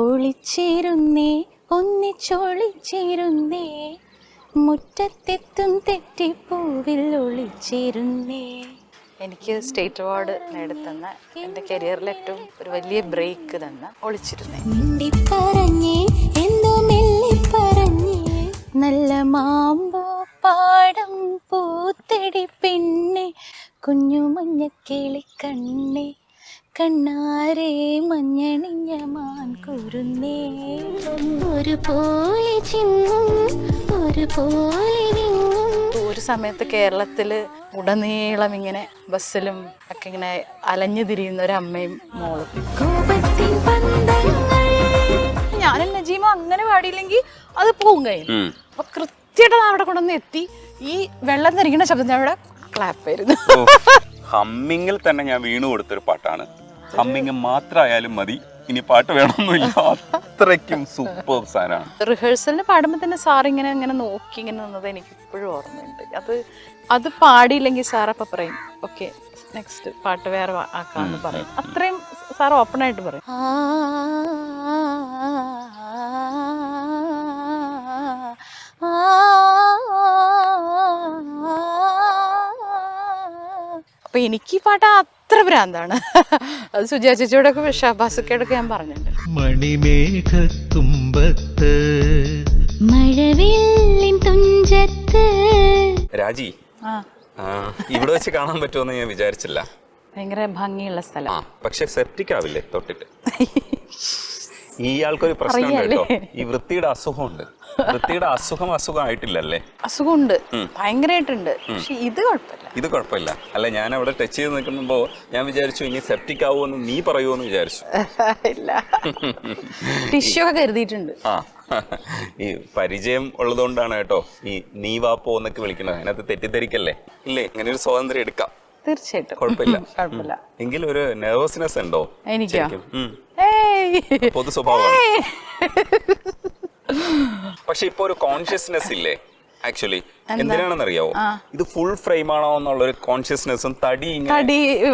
ഒളിച്ചിരുന്നേ ഒന്നിച്ചൊളിച്ചിരുന്നേ മുറ്റത്തെത്തും തെറ്റിപ്പൂവിൽ ഒളിച്ചിരുന്നേ. എനിക്ക് state award നേടിത്തന്ന എൻ്റെ കരിയറിൽ ഏറ്റവും ഒരു വലിയ ബ്രേക്ക് തന്ന ഒളിച്ചിരുന്നേ. നല്ല മാമ്പോ പാടം പൂത്തിടി പെണ്ണെ കുഞ്ഞു മഞ്ഞ കിളിക്കണ്ണെ കണ്ണാരെ മഞ്ഞണിഞ്ഞ മാൻ കുരുന്നേ. ഒരു പോലെ ചിങ്ങും ഒരു പോലെ വിങ്ങും. ഒരു സമയത്ത് കേരളത്തിൽ ഉടനീളം ഇങ്ങനെ ബസ്സിലും ഒക്കെ ഇങ്ങനെ അലഞ്ഞു തിരിയുന്ന ഒരു അമ്മയും മോളും. ഞാനും നജീമ അങ്ങനെ പാടിയില്ലെങ്കിൽ അത് പോവും കയ്യിൽ. അപ്പൊ കൃത്യമായിട്ട് അവിടെ കൊണ്ടുവന്ന് എത്തി ഈ വെള്ളം തെറിക്കുന്ന ശബ്ദം അവിടെ ക്ലാപ്പ് ആയിരുന്നു. ഹമ്മിങ്ങിൽ തന്നെ ഞാൻ വീണു കൊടുത്തൊരു പാട്ടാണ്. ഹമ്മിങ് മാത്രമായാലും മതി, ഇനി പാട്ട് വേണമെന്നില്ല, അത്രയ്ക്കും സൂപ്പർ സാധനമാണ്. റിഹേഴ്സലിന് പാടുമ്പോൾ തന്നെ സാർ ഇങ്ങനെ ഇങ്ങനെ നോക്കി ഇങ്ങനെ നിന്നത് എനിക്ക് ഇപ്പോഴും ഓർമ്മയുണ്ട്. അത് പാടിയില്ലെങ്കിൽ സാർ അപ്പം പറയും ഓക്കെ നെക്സ്റ്റ് പാട്ട് വേറെ ആക്കാമെന്ന് പറയും. അത്രയും സാർ ഓപ്പണായിട്ട് പറയും. അപ്പൊ എനിക്ക് ഈ പാട്ട് അത്ര ഭ്രാന്താണ്. അത് സുജാ ചേച്ചിയോടൊക്കെ ഷാബാസൊക്കെയോടൊക്കെ ഞാൻ പറഞ്ഞിട്ടുണ്ട്. മണിമേഘത്തുമ്പത്ത് മഴവില്ലിൻ തുഞ്ചത്ത്. രാജി, ഇവിടെ വെച്ച് കാണാൻ പറ്റുമെന്ന് ഞാൻ വിചാരിച്ചില്ല. ഭയങ്കര ഭംഗിയുള്ള സ്ഥലം. പക്ഷെ സെപ്റ്റിക് ആവില്ലേ തൊട്ടിട്ട്? ഇയാൾക്കൊരു പ്രശ്നമുണ്ട് കേട്ടോ, ഈ വൃത്തിയുടെ അസുഖമുണ്ട്. വൃത്തിയുടെ അസുഖമായിട്ടില്ലല്ലേ? അസുഖമുണ്ട്, ഭയങ്കരമായിട്ടുണ്ട്. പക്ഷെ ഇത് കുഴപ്പമില്ല. അല്ല, ഞാൻ അവിടെ ടച്ച് ചെയ്ത് നിൽക്കുമ്പോ ഞാൻ വിചാരിച്ചു ഇനി സെപ്റ്റിക് ആവുമെന്ന് നീ പറയുമെന്ന് വിചാരിച്ചു. ഇല്ല, ടിഷ്യൂ ഒക്കെ കരുതിയിട്ടുണ്ട്. ഈ പരിചയം ഉള്ളതുകൊണ്ടാണ് കേട്ടോ ഈ നീ വാപ്പോ എന്നൊക്കെ വിളിക്കുന്നത്. അതിനകത്ത് തെറ്റിദ്ധരിക്കല്ലേ? ഇല്ലേ, ഇങ്ങനെ ഒരു സ്വാതന്ത്ര്യം എടുക്കാം. തീർച്ചയായിട്ടും കുഴപ്പമില്ല. എങ്കിലും ഒരു നെർവസ്നെസ് ഉണ്ടോ? എനിക്കോ? പൊതു സ്വഭാവമാണ്. പക്ഷെ ഇപ്പൊ ഒരു കോൺഷ്യസ്നെസ് ഇല്ലേ? ആക്ച്വലി എന്തിനാണെന്നറിയാവോ? ഇത് ഫുൾ ഫ്രെയിം ആണോ എന്നുള്ള ഒരു കോൺഷ്യസ്നെസ്സും തടി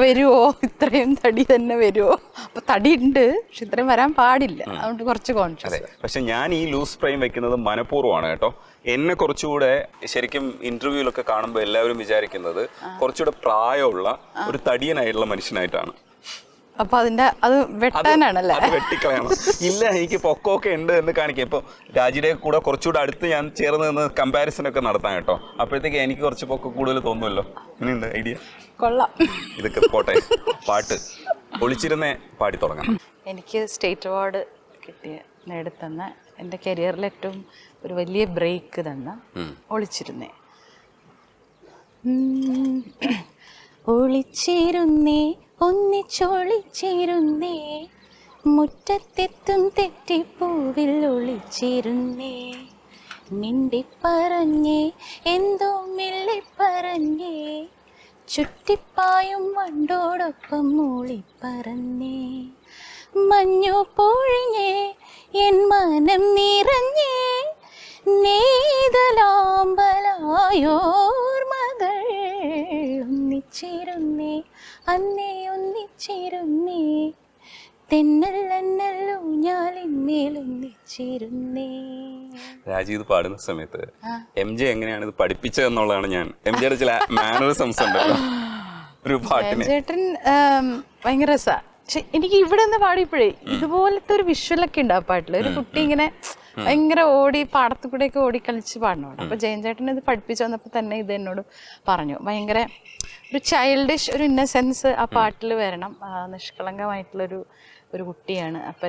വരുവോ, ഇത്രയും തടി തന്നെ വരുവോ? അപ്പൊ തടി ഉണ്ട്, പക്ഷെ ഇത്രയും വരാൻ പാടില്ല. അതുകൊണ്ട് കുറച്ച് കോൺഷ്യസ്. പക്ഷെ ഞാൻ ഈ ലൂസ് ഫ്രെയിം വെക്കുന്നത് മനഃപൂർവ്വമാണ് കേട്ടോ. എന്നെ കുറച്ചുകൂടെ ശരിക്കും ഇന്റർവ്യൂലൊക്കെ കാണുമ്പോൾ എല്ലാവരും വിചാരിക്കുന്നത് കുറച്ചുകൂടെ പ്രായമുള്ള ഒരു തടിയനായിട്ടുള്ള മനുഷ്യനായിട്ടാണ്. അപ്പൊ അത് വെട്ടാനാണല്ലേ? വെട്ടിക്കളയണം. ഇല്ല, എനിക്ക് പൊക്കമൊക്കെ ഉണ്ട് എന്ന് കാണിക്കാം. ഇപ്പൊ രാജിയുടെ കൂടെ കുറച്ചുകൂടെ അടുത്ത് ഞാൻ ചേർന്ന് നിന്ന് കമ്പാരിസൺ ഒക്കെ നടത്താം കേട്ടോ. അപ്പോഴത്തേക്ക് എനിക്ക് കുറച്ച് പൊക്കം കൂടുതൽ തോന്നുമല്ലോ. ഇനിയുണ്ട് ഐഡിയ? കൊള്ളാം. ഇതൊക്കെ പോട്ടെ, പാട്ട് ഒളിച്ചിരുന്നേ പാടി തുടങ്ങാം. എനിക്ക് സ്റ്റേറ്റ് അവാർഡ് നേടിത്തന്ന എൻ്റെ കരിയറിൽ ഏറ്റവും ഒരു വലിയ ബ്രേക്ക് തന്ന ഒളിച്ചിരുന്നേ. ഒളിച്ചിരുന്നേ ഒന്നിച്ചൊളിച്ചിരുന്നേ മുറ്റത്തെത്തും തെറ്റിപ്പൂവിൽ ഒളിച്ചിരുന്നേ. മിണ്ടിപ്പറഞ്ഞേ എന്തോ മിള്ളിപ്പറഞ്ഞേ ചുറ്റിപ്പായും വണ്ടോടൊപ്പം മൂളിപ്പറഞ്ഞേ. മഞ്ഞു പൊഴിഞ്ഞേ എൻ മനം നിറഞ്ഞേ നേതലാമ്പലായോർമകൾ ഒന്നിച്ചിരുന്നേ അന്നേ ഒന്നിച്ചിരുന്നേ തെന്നല്ലൂഞ്ഞാലിന്മേലൊന്നിച്ചിരുന്നേ. രാജി ഇത് പാടുന്ന സമയത്ത് എം ജെ എങ്ങനെയാണ് ഇത് പഠിപ്പിച്ചതെന്നുള്ളതാണ് ഞാൻ. എം ജിയുടെ ചില മാനറിസംസ് ഉണ്ടല്ലോ ഒരു പാട്ടിന്. ചേട്ടൻ ഭയങ്കര രസാ. പക്ഷെ എനിക്ക് ഇവിടെ നിന്ന് പാടിയപ്പോഴേ ഇതുപോലത്തെ ഒരു വിഷ്വലൊക്കെ ഉണ്ട് ആ പാട്ടിൽ. ഒരു കുട്ടി ഇങ്ങനെ ഭയങ്കര ഓടി പാടത്തു കൂടെയൊക്കെ ഓടി കളിച്ച് പാടണം. അപ്പൊ ജയൻ ചേട്ടൻ ഇത് പഠിപ്പിച്ചു വന്നപ്പോൾ തന്നെ ഇത് എന്നോട് പറഞ്ഞു. ഭയങ്കര ഒരു ചൈൽഡിഷ് ഒരു ഇന്നസെൻസ് ആ പാട്ടിൽ വരണം. നിഷ്കളങ്കമായിട്ടുള്ളൊരു കുട്ടിയാണ്. അപ്പോൾ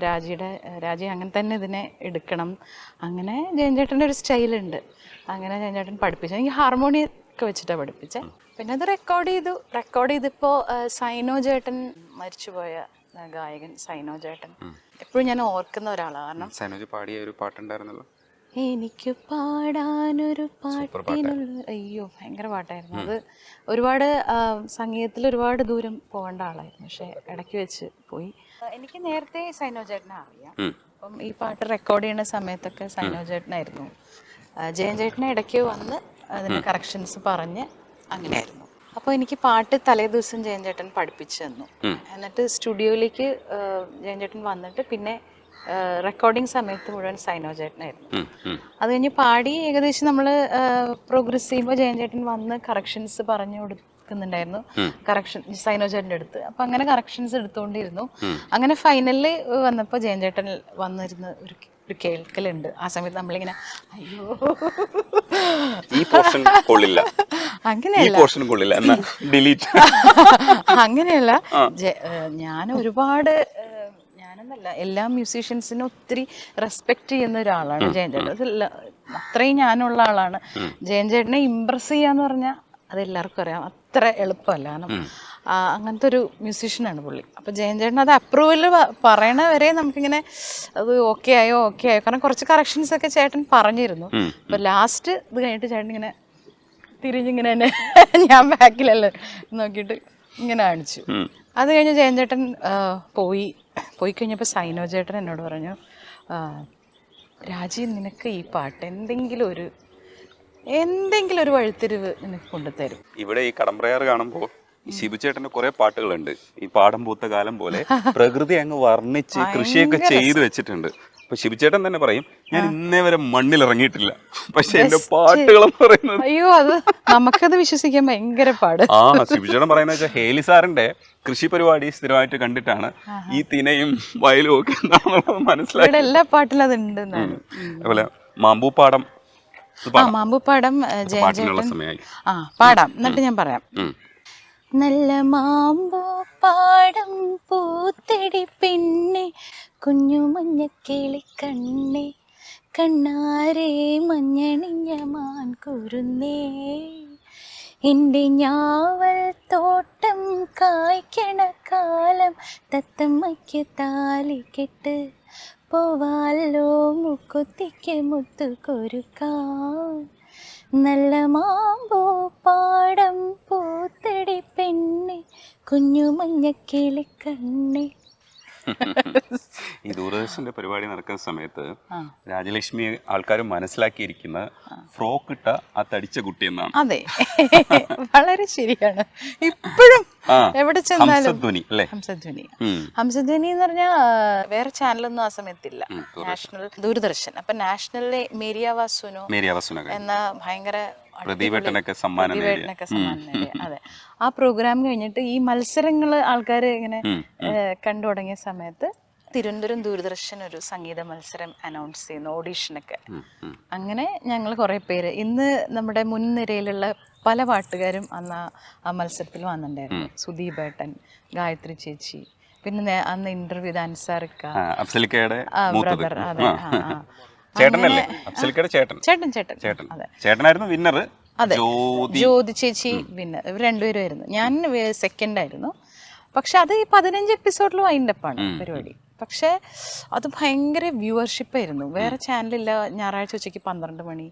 രാജി അങ്ങനെ തന്നെ ഇതിനെ എടുക്കണം. അങ്ങനെ ജയൻ ചേട്ടൻ്റെ ഒരു സ്റ്റൈലുണ്ട്. അങ്ങനെ ജയൻ ചേട്ടൻ പഠിപ്പിച്ചു. എനിക്ക് ഹാർമോണിയം ഒക്കെ വെച്ചിട്ടാണ് പഠിപ്പിച്ചത്. പിന്നെ അത് റെക്കോർഡ് ചെയ്തിപ്പോൾ സൈനോ ചേട്ടൻ, മരിച്ചുപോയ ഗായകൻ സൈനോ ചേട്ടൻ എപ്പോഴും ഞാൻ ഓർക്കുന്ന ഒരാളാണ്. കാരണം സൈനോജ് പാടിയ ഒരു പാട്ടുണ്ടായിരുന്നല്ലോ, എനിക്ക് പാടാനൊരു പാട്ടിനുള്ള. അയ്യോ, ഭയങ്കര പാട്ടായിരുന്നു അത്. ഒരുപാട് സംഗീതത്തിൽ ഒരുപാട് ദൂരം പോകേണ്ട ആളായിരുന്നു, പക്ഷെ ഇടയ്ക്ക് വെച്ച് പോയി. എനിക്ക് നേരത്തെ സൈനോ ചേട്ടനെ അറിയാം. അപ്പം ഈ പാട്ട് റെക്കോർഡ് ചെയ്യുന്ന സമയത്തൊക്കെ സൈനോ ചേട്ടനായിരുന്നു. ജയൻ ചേട്ടനെ ഇടയ്ക്ക് വന്ന് അതിന് കറക്ഷൻസ് പറഞ്ഞ് അങ്ങനെയായിരുന്നു. അപ്പോൾ എനിക്ക് പാട്ട് തലേ ദിവസം ജയൻ ചേട്ടൻ പഠിപ്പിച്ചു തന്നു. എന്നിട്ട് സ്റ്റുഡിയോയിലേക്ക് ജയൻ ചേട്ടൻ വന്നിട്ട് പിന്നെ റെക്കോർഡിങ് സമയത്ത് മുഴുവൻ സൈനോ ചേട്ടനായിരുന്നു. അത് കഴിഞ്ഞ് പാടി ഏകദേശം നമ്മൾ പ്രോഗ്രസ് ചെയ്യുമ്പോൾ ജയൻ ചേട്ടൻ വന്ന് കറക്ഷൻസ് പറഞ്ഞു കൊടുക്കുന്നുണ്ടായിരുന്നു, കറക്ഷൻ സൈനോ ചേട്ടൻ്റെ അടുത്ത്. അപ്പം അങ്ങനെ കറക്ഷൻസ് എടുത്തുകൊണ്ടിരുന്നു. അങ്ങനെ ഫൈനലിൽ വന്നപ്പോൾ ജയൻ ചേട്ടൻ വന്നിരുന്ന് ഒരു കേൾക്കലുണ്ട്. ആ സമയത്ത് നമ്മളിങ്ങനെ അയ്യോ ഈ പോർഷൻ കൊള്ളില്ല, അങ്ങനെയല്ല, ഈ പോർഷൻ കൊള്ളില്ല എന്നാ ഡിലീറ്റ്. അങ്ങനെയല്ല, ഞാൻ ഒരുപാട് ഞാനെന്നല്ല എല്ലാ മ്യൂസീഷ്യൻസിനും ഒത്തിരി റെസ്പെക്ട് ചെയ്യുന്ന ഒരാളാണ് ജയൻ ചേട്ടൻ. അതല്ല അത്രയും ഞാനുള്ള ആളാണ്. ജയൻ ചേട്ടനെ ഇമ്പ്രസ് ചെയ്യാന്ന് പറഞ്ഞാൽ അതെല്ലാവർക്കും അറിയാം, അത്ര എളുപ്പമല്ല. കാരണം അങ്ങനത്തെ ഒരു മ്യൂസീഷ്യനാണ് പുള്ളി. അപ്പോൾ ജയൻ ചേട്ടൻ അത് അപ്രൂവൽ പറയണ വരെ നമുക്കിങ്ങനെ അത് ഓക്കെ ആയോ കാരണം കുറച്ച് കറക്ഷൻസ് ഒക്കെ ചേട്ടൻ പറഞ്ഞിരുന്നു. അപ്പോൾ ലാസ്റ്റ് ഇത് കഴിഞ്ഞിട്ട് ചേട്ടൻ ഇങ്ങനെ തിരിഞ്ഞിങ്ങനെ തന്നെ ഞാൻ ബാക്കിലല്ലേ നോക്കിയിട്ട് ഇങ്ങനെ കാണിച്ചു. അത് കഴിഞ്ഞ് ജയൻ ചേട്ടൻ പോയി കഴിഞ്ഞപ്പോൾ സൈനോ ചേട്ടൻ എന്നോട് പറഞ്ഞു, രാജി നിനക്ക് ഈ പാട്ട് എന്തെങ്കിലും ഒരു വഴിത്തിരിവ് നിനക്ക് കൊണ്ടുതരും. ഇവിടെ ഈ കടമ്പ്രയാർ കാണുമ്പോൾ ശിബുചേട്ടന്റെ കുറെ പാട്ടുകളുണ്ട്. ഈ പാടം പൂത്ത കാലം പോലെ പ്രകൃതി അങ്ങ് വർണ്ണിച്ച് കൃഷിയൊക്കെ ചെയ്തു വെച്ചിട്ടുണ്ട്. അപ്പൊ ശിബുചേട്ടൻ തന്നെ പറയും, ഞാൻ ഇന്നേ വരെ മണ്ണിൽ ഇറങ്ങിയിട്ടില്ല, പക്ഷെ എന്റെ പാട്ടുകളെന്ന് പറയുന്നത് അയ്യോ അത് നമുക്കത് വിശ്വസിക്കാൻ ഭയങ്കര പാട്. ശിബുചേട്ടൻ പറയുന്ന വെച്ചാൽ ഹേലി സാറിന്റെ കൃഷി പരിപാടി സ്ഥിരമായിട്ട് കണ്ടിട്ടാണ് ഈ തിനയും വയലും ഒക്കെ എന്താണെന്നുള്ളത് മനസ്സിലായി. എല്ലാ പാട്ടിലും അതുണ്ട്. അതുപോലെ മാമ്പൂപ്പാടം മാമ്പൂപ്പാടം ജയൻ ചേട്ടൻ പാടാം, എന്നിട്ട് ഞാൻ പറയാം. നല്ല മാമ്പൂ പാടം പൂത്തെടി പെണ്ണെ, കുഞ്ഞു മഞ്ഞ കിളിക്കണ്ണെ, കണ്ണാരെ മഞ്ഞണിഞ്ഞ മാൻ കുരുന്നേ, എൻ്റെ ഞാവൽ തോട്ടം കായ്ക്കണ കാലം, തത്തമ്മയ്ക്ക് താലിക്കെട്ട് പോവാലോ മുക്കുത്തിക്ക് മുത്തു കൊരുക്കാൻ, നല്ല മാമ്പൂ പാടം പൂത്തടി പെണ്ണെ, കുഞ്ഞു മഞ്ഞ കിളിക്കണ്ണെ. ഈ ദൂരദർശന്റെ പരിപാടി നടക്കുന്ന സമയത്ത് രാജലക്ഷ്മി ആൾക്കാർ മനസ്സിലാക്കിയിരിക്കുന്ന ഫ്രോക്ക് ഇട്ട ആ തടിച്ച കുട്ടി എന്നാണ്. അതെ, വളരെ ശരിയാണ്. ഇപ്പോഴും എവിടെ ചെന്നാലും ഹംസധ്വനി എന്ന് പറഞ്ഞാൽ വേറെ ചാനലൊന്നും ആ സമയത്തില്ല, നാഷണൽ ദൂരദർശൻ. അപ്പൊ നാഷണലിലെ മേരിയ വാസുനോ എന്ന ഭയങ്കര പ്രതിവേട്ടനൊക്കെ സമ്മാനം നേടിയ അതെ, ആ പ്രോഗ്രാം കഴിഞ്ഞിട്ട് ഈ മത്സരങ്ങൾ ആൾക്കാർ ഇങ്ങനെ കണ്ടു തുടങ്ങിയ സമയത്ത് തിരുവനന്തപുരം ദൂരദർശൻ ഒരു സംഗീത മത്സരം അനൗൺസ് ചെയ്യുന്നു, ഓഡീഷനൊക്കെ. അങ്ങനെ ഞങ്ങൾ കുറേ പേര്, ഇന്ന് നമ്മുടെ മുൻനിരയിലുള്ള പല പാട്ടുകാരും അന്ന് ആ മത്സരത്തിൽ വന്നിട്ടുണ്ടായിരുന്നു. സുദീപ് ഏട്ടൻ, ഗായത്രി ചേച്ചി, പിന്നെ അന്ന് ഇന്റർവ്യൂ അൻസാറിക്ക, ബ്രദർ. അതെ, ചേട്ടനായിരുന്നു വിന്നർ. അതെ, ജ്യോതി ചേച്ചി വിന്നർ. ഇവർ രണ്ടുപേരുമായിരുന്നു. ഞാൻ സെക്കൻഡ് ആയിരുന്നു. പക്ഷെ അത് ഈ 15 എപ്പിസോഡിൽ വൈൻഡപ്പാണ് പരിപാടി. പക്ഷെ അത് ഭയങ്കര വ്യൂവർഷിപ്പ് ആയിരുന്നു. വേറെ ചാനലില്ല. ഞായറാഴ്ച ഉച്ചയ്ക്ക് 12 മണി